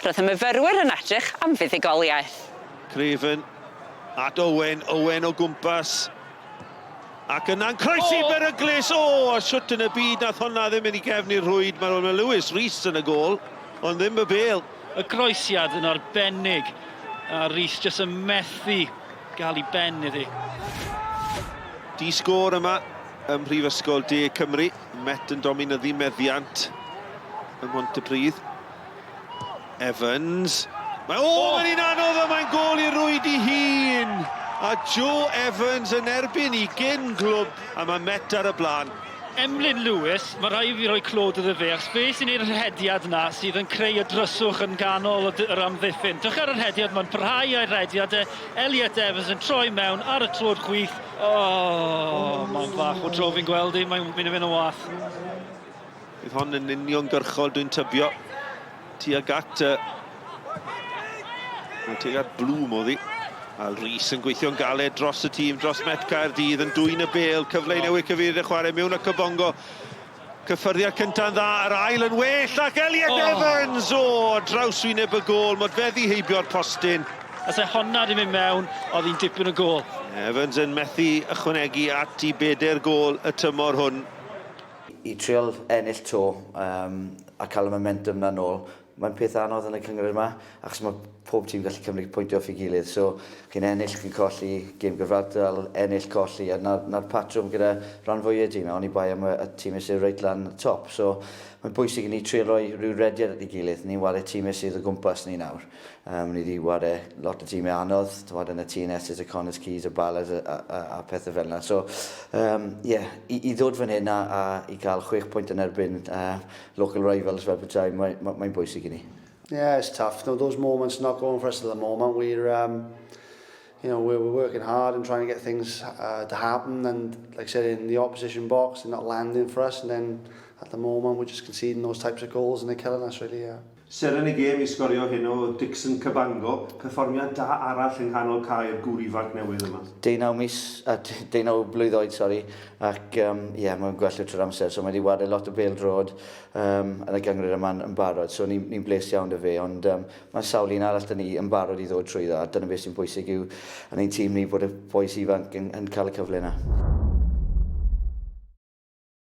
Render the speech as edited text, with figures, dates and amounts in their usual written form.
roedd y myfyrwyr yn edrych am fuddugoliaeth. Craven at Owen o gwmpas. Ac yna'n croesi beryglus, a siwt yn y byd nath honna ddim yn ei gefnir rwyd. Mae Lewis Rhys yn y gol, ond ddim y bêl. Y groesiad yn arbennig, a Rhys jyst yn methu gael ei ben iddi. Di sgôr yma ym Mhrifysgol De Cymru. Met yn dominyddu meddiant ym Pontypridd. Evans. Mae'n un anodd, mae'n gol i rwyd i hun. A Joe Evans yn erbyn 20 glwb, a mae Met ar y blaen. Emlyn Lewis, mae rai fi roi clod iddo fe, achos fe sy'n i'r hediad yna sydd yn creu y dryswch yn ganol yr amddiffyn. Dych ar yr hediad, mae'n parhau o'r hediad. Elliot Evans yn troi mewn ar y trod chwith. Mae'n fach o tro fi'n gweld i, mae'n mynd yn wath. Bydd hon yn uniongyrchol, dwi'n tybio. Tuag at Bloom o ddi. A Rhys yn gweithio'n galed dros y tîm, dros Met Caerdydd, yn dwy'n y bêl, cyfle i newid cyfeirio chwarae mewn y cybongo. Cyffyrddiad cynta'n dda, yr ail yn well, ac Elliot Evans, draws wyneb y gol, modfeddi heibio'r postyn. As e honna di mynd mewn, oedd hi'n dipyn o gol. Evans yn methu ychwanegu at i 4 gol y tymor hwn. I trial ennill to a cael y momentum na nôl, mae'n peth anodd yn y cyngor yma, achos mae pob tîm gallu cymryd pwyntio off ei gilydd. So, chi'n ennill, chi'n colli, gêm gyfraldol, ennill, colli, a na'r patrwm gyda rhan fwyaf dîm, ond i bai am y tîm sydd reit lan top. So, mae'n bwysig i ni trio roi rhyw rediad at ei gilydd. Ni'n wario tîm sydd o gwmpas ni nawr. Ni wedi wario lot o tîmau anodd, yn y TNS, y Connors Keys, y Ballard a pethau fel yna. So, i ddod fan hyn a i cael 6 pwynt yn erbyn local rivals fel bethau, mae'n bwysig i ni. Yeah, it's tough. Those moments not going for us at the moment. We're working hard and trying to get things to happen, and like I said, in the opposition box, they're not landing for us, and then at the moment we're just conceding those types of goals and they're killing us really. Yeah. Ser yn y gêm i sgorio hyn o Dixon Cabango, perfformiad da arall yng nghanol Caer gŵr ifanc newydd yma. 19 blwyddyd, ac mae'n gwella trwy'r amser, so mae wedi wario lot o bêl-drod yn y gyngor yma'n barod, so ni'n bles iawn dy fe, ond mae sawl un arall dyn ni yn barod i ddod trwy dda, dyna beth sy'n bwysig yw yn ein tîm ni bod y boes ifanc yn cael y cyfle yna.